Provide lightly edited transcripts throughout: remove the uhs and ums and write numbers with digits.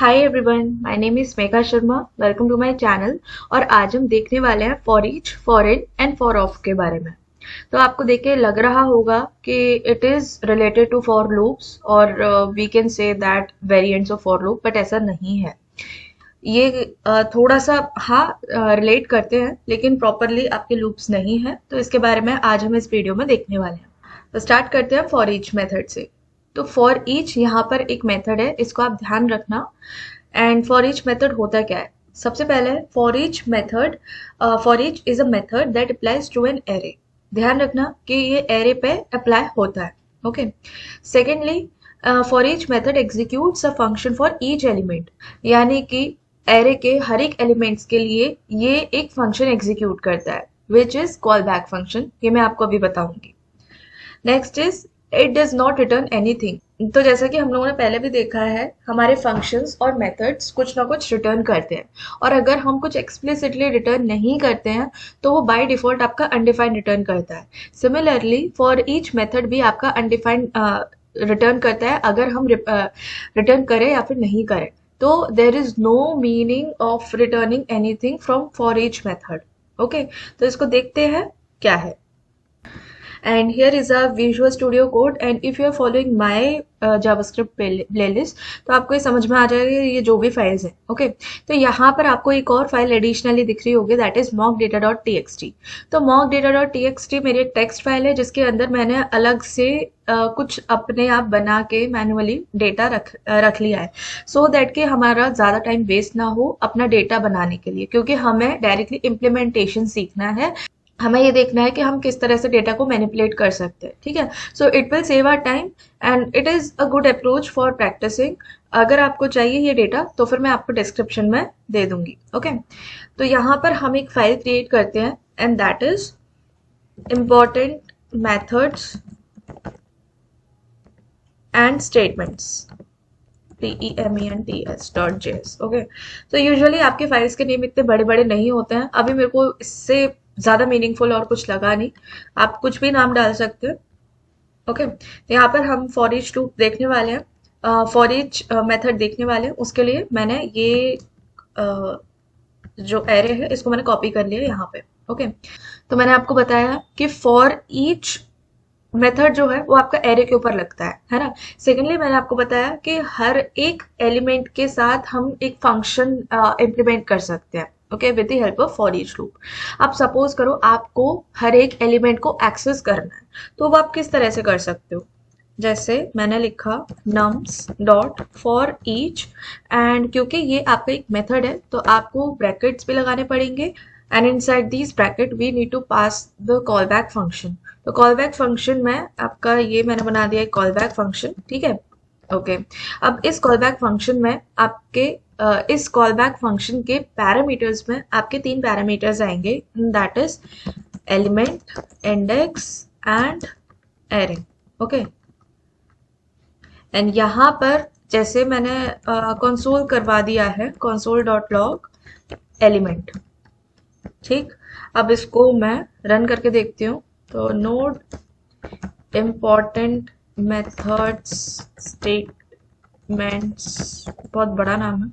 Hi everyone, my name is Megha Sharma. Welcome to my channel. और आज हम देखने वाले हैं for each, for in and for of के बारे में। तो आपको देख के लग रहा होगा कि it is related to for loops और we can say that variants of for loop, but ऐसा नहीं है। ये थोड़ा सा हाँ रिलेट करते हैं, लेकिन प्रॉपरली आपके लूप्स नहीं है। तो इसके बारे में आज हम इस वीडियो में देखने वाले हैं। तो स्टार्ट करते हैं फॉर ईच मेथड से। तो फॉर ईच यहाँ पर एक मेथड है, इसको आप ध्यान रखना। एंड फॉर ईच मेथड होता क्या है? सबसे पहले for each method, for each is a method that applies to an array. ध्यान रखना कि ये एरे पे अप्लाई होता है। Okay. Secondly, for each method executes a function for each element, यानी कि एरे के हर एक एलिमेंट्स के लिए ये एक फंक्शन एग्जीक्यूट करता है, which is call back function. ये मैं आपको अभी बताऊंगी। Next is it does not return anything. तो जैसा कि हम लोगों ने पहले भी देखा है, हमारे फंक्शंस और मेथड्स कुछ ना कुछ रिटर्न करते हैं। और अगर हम कुछ एक्सप्लिसिटली रिटर्न नहीं करते हैं तो वो बाय डिफॉल्ट आपका अनडिफाइंड रिटर्न करता है। सिमिलरली फॉर ईच मेथड भी आपका अनडिफाइंड रिटर्न करता है, अगर हम रिटर्न करें या फिर नहीं करें। तो there is no meaning of returning anything from for each method. Okay, तो इसको देखते हैं क्या है। And here is a Visual Studio Code, and if you are following my JavaScript playlist, तो आपको ये समझ में आ जाएगा ये जो भी फाइल्स हैं। ओके, तो यहाँ पर आपको एक और फाइल एडिशनली दिख रही होगी, दैट इज mockdata.txt। तो mockdata.txt मेरी एक टेक्स्ट फाइल है जिसके अंदर मैंने अलग से कुछ अपने आप बना के मैनुअली डेटा रख लिया है, सो दैट कि हमारा ज़्यादा टाइम वेस्ट ना हो अपना डेटा बनाने के लिए, क्योंकि हमें डायरेक्टली इम्प्लीमेंटेशन सीखना है। हमें ये देखना है कि हम किस तरह से डेटा को मैनिपुलेट कर सकते हैं। ठीक है, so it will save our time and it is a good approach for practicing. अगर आपको चाहिए ये डेटा तो फिर मैं आपको डिस्क्रिप्शन में दे दूंगी। ओके, तो यहाँ पर हम एक फाइल क्रिएट करते हैं, and that is important methods and statements, TEMENTS.js। Okay, तो यूजुअली आपके फाइल्स के नेम इतने बड़े बड़े नहीं होते हैं। अभी मेरे को इससे ज़्यादा मीनिंगफुल और कुछ लगा नहीं, आप कुछ भी नाम डाल सकते हैं। ओके, तो यहाँ पर हम फॉर ईच लूप देखने वाले हैं, फॉर ईच मेथड देखने वाले हैं। उसके लिए मैंने ये जो एरे है इसको मैंने कॉपी कर लिया यहाँ पे। ओके, तो मैंने आपको बताया कि फॉर ईच मेथड जो है वो आपका एरे के ऊपर लगता है ना। सेकेंडली मैंने आपको बताया कि हर एक एलिमेंट के साथ हम एक फंक्शन इम्प्लीमेंट कर सकते हैं। Okay, with the help of for each loop. अब सपोज करो आपको हर एक एलिमेंट को एक्सेस करना है, तो वो आप किस तरह से कर सकते हो? जैसे मैंने लिखा nums dot for each, and क्योंकि ये आपका एक मेथड है तो आपको ब्रैकेट्स भी लगाने पड़ेंगे, and inside these bracket we need to pass the call back function. तो कॉल बैक फंक्शन में आपका ये मैंने बना दिया एक कॉल बैक फंक्शन। ठीक है, ओके। अब इस कॉल बैक फंक्शन में आपके इस कॉल बैक फंक्शन के पैरामीटर्स में आपके तीन पैरामीटर्स आएंगे, that is element, index and array. Okay, and यहाँ पर जैसे मैंने कंसोल करवा दिया है, कंसोल डॉट लॉग एलिमेंट। ठीक, अब इसको मैं रन करके देखती हूँ। तो नोड इम्पॉर्टेंट मेथड्स स्टेटमेंट्स, बहुत बड़ा नाम है।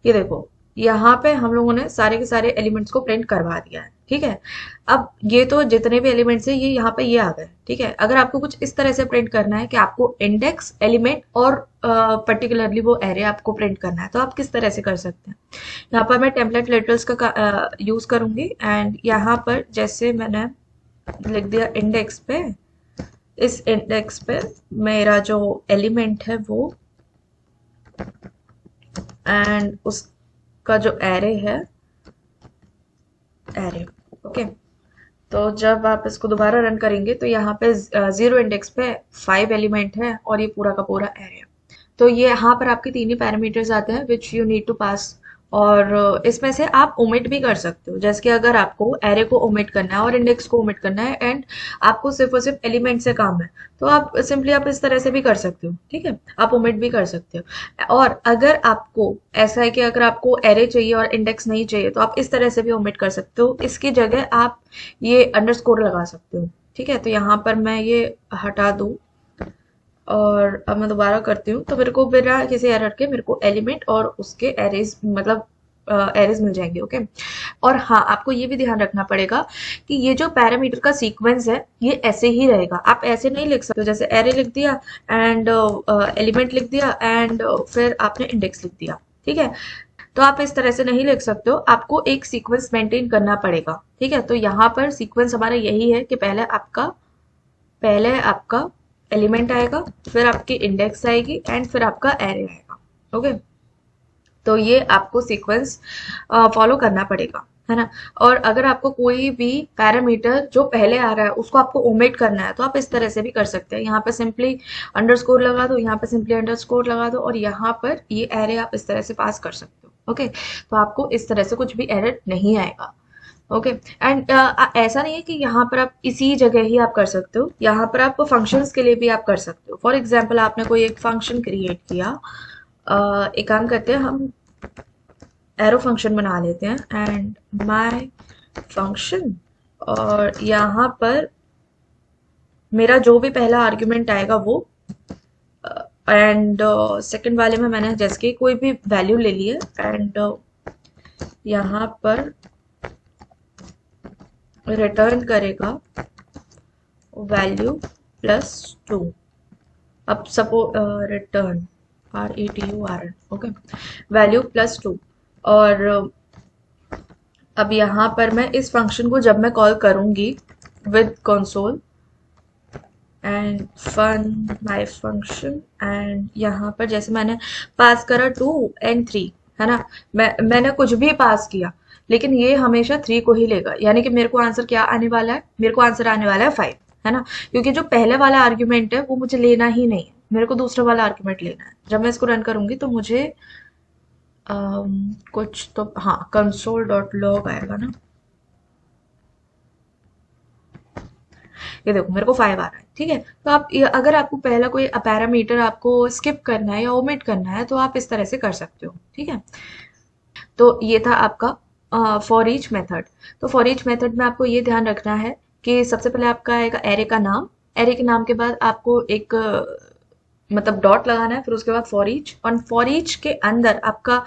ये देखो, यहाँ पे हम लोगों ने सारे के सारे एलिमेंट्स को प्रिंट करवा दिया है। ठीक है, अब ये तो जितने भी एलिमेंट्स है ये यहाँ पे ये आ गए। ठीक है, अगर आपको कुछ इस तरह से प्रिंट करना है कि आपको इंडेक्स, एलिमेंट और पर्टिकुलरली वो एरे आपको प्रिंट करना है, तो आप किस तरह से कर सकते हैं? यहाँ पर मैं टेम्पलेट लिटरल्स का यूज करूंगी, एंड यहाँ पर जैसे मैंने लिख दिया इंडेक्स पे, इस इंडेक्स पे मेरा जो एलिमेंट है वो, एंड उसका जो एरे है, एरे। ओके, तो जब आप इसको दोबारा रन करेंगे तो यहाँ पे जीरो इंडेक्स पे 5 एलिमेंट है और ये पूरा का पूरा एरे है। तो ये यहाँ पर आपके तीन ही पैरामीटर्स आते हैं विच यू नीड टू पास। और इसमें से आप ओमिट भी कर सकते हो, जैसे कि अगर आपको एरे को ओमिट करना है और इंडेक्स को ओमिट करना है, एंड आपको सिर्फ और सिर्फ एलिमेंट से काम है, तो आप सिंपली आप इस तरह से भी कर सकते हो। ठीक है, आप ओमिट भी कर सकते हो। और अगर आपको ऐसा है कि अगर आपको एरे चाहिए और इंडेक्स नहीं चाहिए, तो आप इस तरह से भी ओमिट कर सकते हो। इसकी जगह आप ये अंडरस्कोर लगा सकते हो। ठीक है, तो यहाँ पर मैं ये हटा दूँ और अब मैं दोबारा करती हूँ तो मेरे को बिना किसी एरर के मेरे को एलिमेंट और उसके एरेज मतलब एरेज मिल जाएंगे। ओके। और हाँ, आपको ये भी ध्यान रखना पड़ेगा कि ये जो पैरामीटर का सीक्वेंस है ये ऐसे ही रहेगा। आप ऐसे नहीं लिख सकते हो जैसे एरे लिख दिया एंड एलिमेंट लिख दिया एंड फिर आपने इंडेक्स लिख दिया। ठीक है, तो आप इस तरह से नहीं लिख सकते हो, आपको एक सीक्वेंस मेंटेन करना पड़ेगा। ठीक है, तो यहाँ पर सीक्वेंस हमारा यही है कि पहले आपका एलिमेंट आएगा, फिर आपकी इंडेक्स आएगी एंड फिर आपका एरे आएगा। ओके, तो ये आपको सीक्वेंस फॉलो करना पड़ेगा, है ना। और अगर आपको कोई भी पैरामीटर जो पहले आ रहा है उसको आपको ओमिट करना है तो आप इस तरह से भी कर सकते हैं। यहाँ पे सिंपली अंडरस्कोर लगा दो, यहाँ पे सिंपली अंडरस्कोर लगा दो और यहाँ पर ये एरे आप इस तरह से पास कर सकते हो। ओके, तो आपको इस तरह से कुछ भी एरर नहीं आएगा। ओके, एंड ऐसा नहीं है कि यहाँ पर आप इसी जगह ही आप कर सकते हो, यहाँ पर आप फंक्शंस के लिए भी आप कर सकते हो। फॉर एग्जाम्पल आपने कोई एक फंक्शन क्रिएट किया, एक काम करते हैं, हम एरो फंक्शन बना लेते हैं एंड माय फंक्शन, और यहाँ पर मेरा जो भी पहला आर्ग्यूमेंट आएगा वो, एंड सेकंड वाले में मैंने जैसे कि कोई भी वैल्यू ले ली है एंड यहाँ पर रिटर्न करेगा वैल्यू +2। अब suppose return RETURN, okay, value +2। और अब यहाँ पर मैं इस फंक्शन को जब मैं कॉल करूंगी with console and fun my function, and यहाँ पर जैसे मैंने पास करा 2 and 3, है ना, मैंने कुछ भी पास किया लेकिन ये हमेशा 3 को ही लेगा, यानी कि मेरे को आंसर क्या आने वाला है, मेरे को आंसर आने वाला है 5, है ना, क्योंकि जो पहले वाला आर्ग्यूमेंट है वो मुझे लेना ही नहीं है, मेरे को दूसरा वाला आर्ग्यूमेंट लेना है। जब मैं इसको रन करूंगी तो मुझे कुछ तो हाँ console.log आएगा ना, ये देखो मेरे को 5 आ रहा है। ठीक है, तो आप अगर आपको पहला कोई पैरामीटर आपको स्किप करना है या ओमिट करना है तो आप इस तरह से कर सकते हो। ठीक है, तो ये था आपका फॉर ईच मेथड। तो फॉर ईच मेथड में आपको ये ध्यान रखना है कि सबसे पहले आपका आएगा एरे का नाम, एरे के नाम के बाद आपको एक मतलब डॉट लगाना है, फिर उसके बाद फॉर ईच, और फॉर ईच के अंदर आपका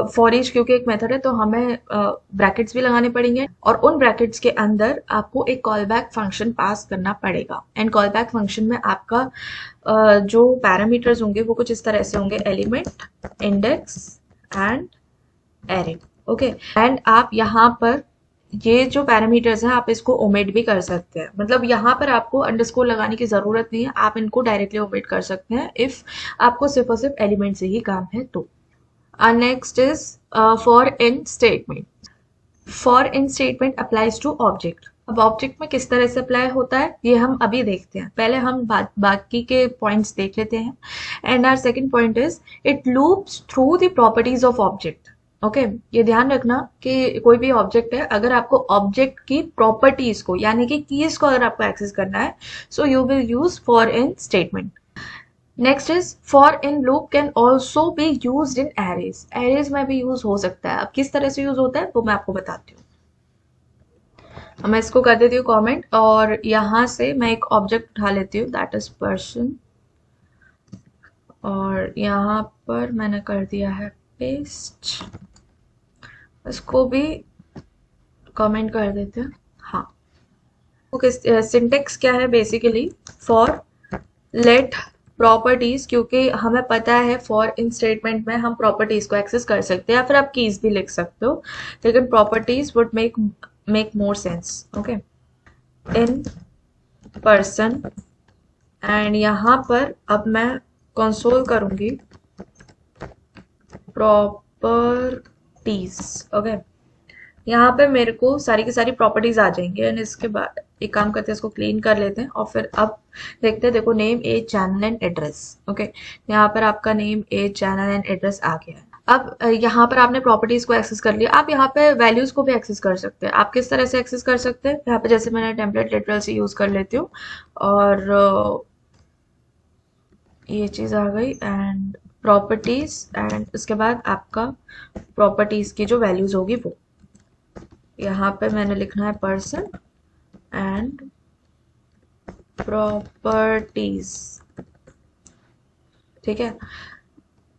फॉर ईच क्योंकि एक मेथड है तो हमें ब्रैकेट्स भी लगाने पड़ेंगे, और उन ब्रैकेट्स के अंदर आपको एक कॉल बैक फंक्शन पास करना पड़ेगा। एंड कॉल बैक फंक्शन में आपका जो पैरामीटर्स होंगे वो कुछ इस तरह से होंगे, element, index and array. Okay, and आप यहाँ पर ये जो पैरामीटर्स हैं आप इसको ओमिट भी कर सकते हैं, मतलब यहाँ पर आपको अंडरस्कोर लगाने की जरूरत नहीं है, आप इनको डायरेक्टली ओमिट कर सकते हैं इफ आपको सिर्फ और सिर्फ एलिमेंट से ही काम है तो। Next is for in statement. For in statement applies to object. अब ऑब्जेक्ट में किस तरह से अप्लाई होता है ये हम अभी देखते हैं, पहले हम बाकी के पॉइंट्स देख लेते हैं। And our second point is it loops through the properties of object. Okay, ये ध्यान रखना कि कोई भी ऑब्जेक्ट है, अगर आपको ऑब्जेक्ट की प्रॉपर्टीज को यानी कि कीज को अगर आपको एक्सेस करना है so you will use for in statement. Next is for in loop can also be use in arrays. Arrays में भी यूज हो सकता है, अब किस तरह से यूज होता है वो मैं आपको बताती हूँ। अब मैं इसको कर देती हूँ कमेंट, और यहाँ से मैं एक ऑब्जेक्ट उठा लेती हूँ दैट इज पर्सन, और यहाँ पर मैंने कर दिया है पेस्ट, इसको भी कमेंट कर देते हैं। हाँ, ओके, सिंटेक्स क्या है बेसिकली, फॉर लेट प्रॉपर्टीज, क्योंकि हमें पता है फॉर इन स्टेटमेंट में हम प्रॉपर्टीज को एक्सेस कर सकते हैं या फिर आप कीज भी लिख सकते हो, लेकिन properties would make more sense. Okay, in person, and यहाँ पर अब मैं कंसोल करूंगी प्रॉपर्टीज। ओके, यहाँ पे मेरे को सारी की सारी प्रॉपर्टीज आ जाएंगे एंड इसके बाद एक काम करते हैं, इसको क्लीन कर लेते हैं और फिर अब देखते हैं। देखो name, age, channel and address. Okay, यहाँ पर आपका name, age, channel and address आ गया है। अब यहाँ पर आपने प्रॉपर्टीज को एक्सेस कर लिया, आप यहाँ पे वैल्यूज को भी एक्सेस कर सकते हैं। आप किस तरह से एक्सेस कर सकते हैं, यहाँ पे जैसे मैंने टेम्पलेट लिटरल से यूज कर लेती हूँ, और ये चीज आ गई एंड प्रॉपर्टीज, एंड उसके बाद आपका प्रॉपर्टीज की जो वैल्यूज होगी वो यहाँ पे मैंने लिखना है पर्सन एंड प्रॉपर्टीज। ठीक है,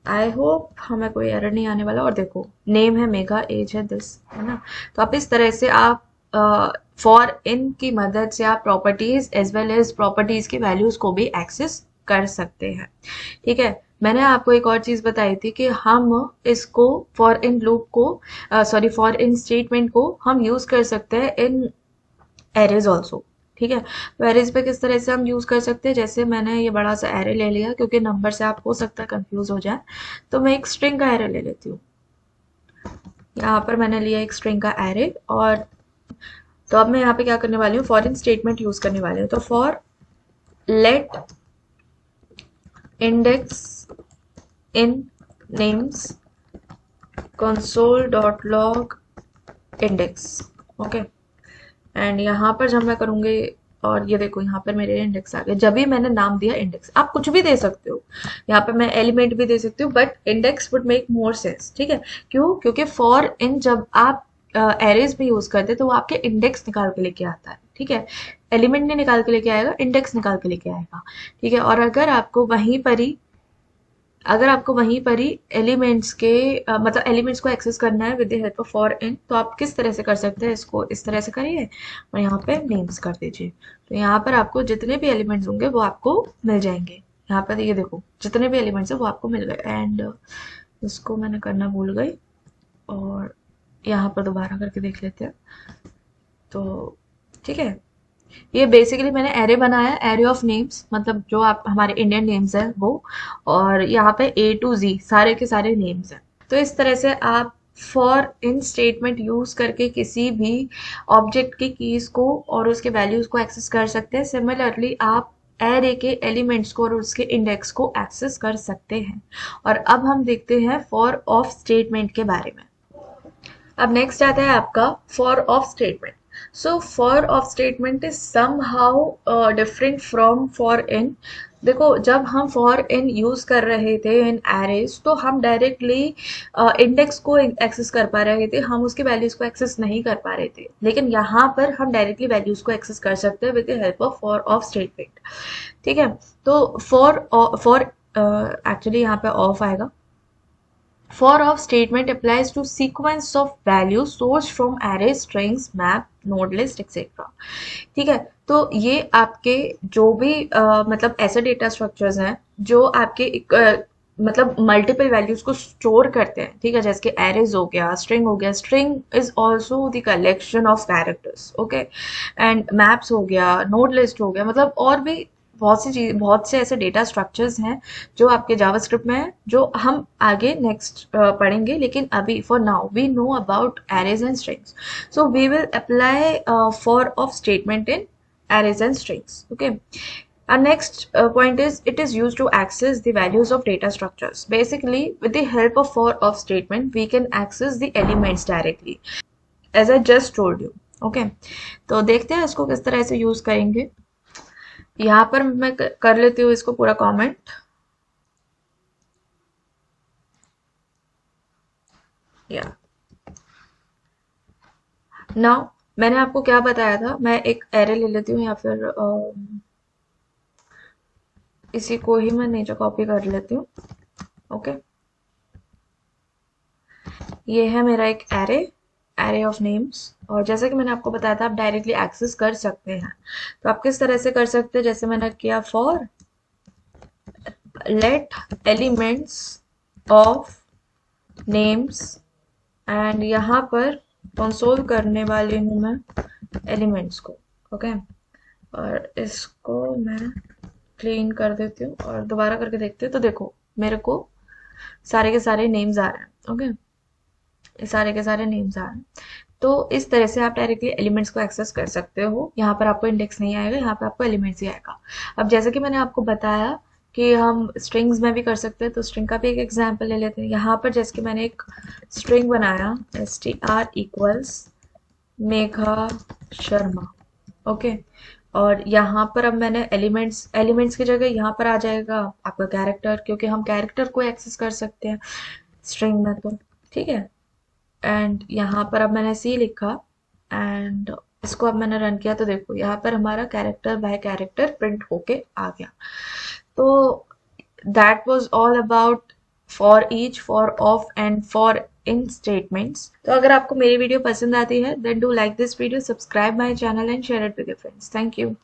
आई होप हमें कोई एरर नहीं आने वाला। और देखो नेम है मेगा, एज है दिस, है ना। तो आप इस तरह से आप फॉर इन की मदद से आप properties as well as properties की वैल्यूज को भी एक्सेस कर सकते हैं। ठीक है, मैंने आपको एक और चीज बताई थी कि हम इसको फॉर इन लूप को सॉरी फॉर इन स्टेटमेंट को हम यूज कर सकते हैं इन एरेज ऑल्सो। ठीक है, तो एरेज पे किस तरह से हम यूज कर सकते हैं, जैसे मैंने ये बड़ा सा एरे ले लिया, क्योंकि नंबर से आप हो सकता है कंफ्यूज हो जाए, तो मैं एक स्ट्रिंग का एरे ले लेती हूँ। यहाँ पर मैंने लिया एक स्ट्रिंग का एरे, और तो अब मैं यहाँ पे क्या करने वाली हूँ, फॉर इन स्टेटमेंट यूज करने वाली हूँ। तो for let index in names console.log index. Okay, and यहाँ पर जब मैं करूंगी, और ये देखो यहाँ पर मेरे इंडेक्स आ गए, जब भी मैंने नाम दिया इंडेक्स। आप कुछ भी दे सकते हो, यहाँ पे मैं एलिमेंट भी दे सकती हूँ, but index would make more sense. ठीक है, क्यों? क्योंकि फॉर इन जब आप एरेज में यूज करते हैं तो वो आपके इंडेक्स निकाल के लेके आता है। ठीक है, एलिमेंट नहीं निकाल के लेके आएगा, इंडेक्स निकाल के लेके आएगा। ठीक है, और अगर आपको वहीं पर ही एलिमेंट्स के मतलब एलिमेंट्स को एक्सेस करना है with the help of for in, तो आप किस तरह से कर सकते हैं, इसको इस तरह से करिए और यहाँ पे नेम्स कर दीजिए। तो यहाँ पर आपको जितने भी एलिमेंट्स होंगे वो आपको मिल जाएंगे। यहाँ पर ये देखो जितने भी एलिमेंट्स है वो आपको मिल गए। एंड इसको मैंने करना भूल गई, और यहाँ पर दोबारा करके देख लेते हैं। तो ठीक है, ये बेसिकली मैंने एरे बनाया, एरे ऑफ नेम्स, मतलब जो आप हमारे इंडियन नेम्स है वो, और यहाँ पे ए टू जी सारे के सारे नेम्स हैं। तो इस तरह से आप फॉर इन स्टेटमेंट यूज करके किसी भी ऑब्जेक्ट की कीज को और उसके वैल्यूज को एक्सेस कर सकते हैं। सिमिलरली आप एरे के एलिमेंट्स को और उसके इंडेक्स को एक्सेस कर सकते हैं। और अब हम देखते हैं फॉर ऑफ स्टेटमेंट के बारे में। अब नेक्स्ट आता है आपका for of statement. So for of statement is somehow different from for in. देखो जब हम फॉर इन यूज कर रहे थे इन एरेज, तो हम डायरेक्टली इंडेक्स को एक्सेस कर पा रहे थे, हम उसके वैल्यूज को एक्सेस नहीं कर पा रहे थे। लेकिन यहाँ पर हम डायरेक्टली वैल्यूज को एक्सेस कर सकते हैं with the help of for of statement. ठीक है, तो फॉर एक्चुअली यहाँ पे ऑफ आएगा। For of statement applies to sequence of values sourced from array, strings, map, node list, etc. ठीक है, तो ये आपके जो भी मतलब ऐसे डेटा स्ट्रक्चर्स हैं जो आपके मतलब मल्टीपल वैल्यूज को स्टोर करते हैं। ठीक है, जैसे कि एरेज हो गया, स्ट्रिंग हो गया, string is also the collection of characters. Okay, and maps हो गया, नोड लिस्ट हो गया, मतलब और भी बहुत से ऐसे डेटा स्ट्रक्चर्स हैं जो आपके जावास्क्रिप्ट में है, जो हम आगे नेक्स्ट पढ़ेंगे। लेकिन अभी for now we know about arrays and strings, so we will apply for of statement in arrays and strings. Okay, our next point is it is used to access the values of data structures. Basically with the help of for of statement we can access the elements directly, as I just told you. Okay, तो देखते हैं इसको किस तरह से use करेंगे। यहाँ पर मैं कर लेती हूँ इसको पूरा कमेंट। या नाउ मैंने आपको क्या बताया था, मैं एक एरे ले लेती हूँ, या फिर इसी को ही मैं नीचे कॉपी कर लेती हूँ। ओके, ये है मेरा एक एरे, एरे ऑफ नेम्स। और जैसे कि मैंने आपको बताया था आप डायरेक्टली एक्सेस कर सकते हैं। तो आप किस तरह से कर सकते हैं, जैसे मैंने किया for let elements of names, and यहाँ पर कंसोल करने वाली हूँ मैं एलिमेंट्स को। ओके, और इसको मैं क्लीन कर देती हूँ और दोबारा करके देखते हैं। तो देखो मेरे को सारे के सारे नेम्स आ रहे हैं। ओके, ये सारे के सारे नेम्स आ रहे हैं। तो इस तरह से आप डायरेक्टली एलिमेंट्स को एक्सेस कर सकते हो। यहाँ पर आपको इंडेक्स नहीं आएगा, यहाँ पर आपको एलिमेंट्स ही आएगा। अब जैसे कि मैंने आपको बताया कि हम स्ट्रिंग्स में भी कर सकते हैं, तो स्ट्रिंग का भी एक एग्जाम्पल ले लेते हैं। यहाँ पर जैसे कि मैंने एक स्ट्रिंग बनाया str equals Megha Sharma. Okay, और यहाँ पर अब मैंने एलिमेंट्स की जगह यहाँ पर आ जाएगा आपका कैरेक्टर, क्योंकि हम कैरेक्टर को एक्सेस कर सकते हैं स्ट्रिंग में। तो ठीक है, एंड यहाँ पर अब मैंने सी लिखा, एंड इसको अब मैंने रन किया, तो देखो यहाँ पर हमारा कैरेक्टर बाय कैरेक्टर प्रिंट होके आ गया। तो that was all about for each, for of and for in statements. तो अगर आपको मेरी वीडियो पसंद आती है then do like this video, subscribe my channel and share it with your friends. Thank you.